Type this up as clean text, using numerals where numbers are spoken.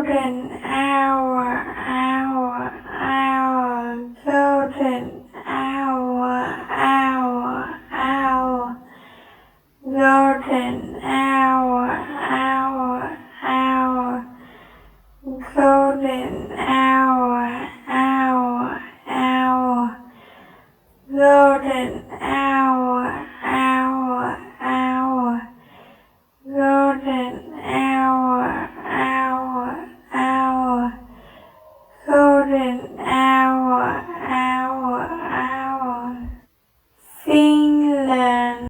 golden hour, hour, hour, golden hour, hour, hour, golden hour, hour, hour, golden hour, hour, hour, golden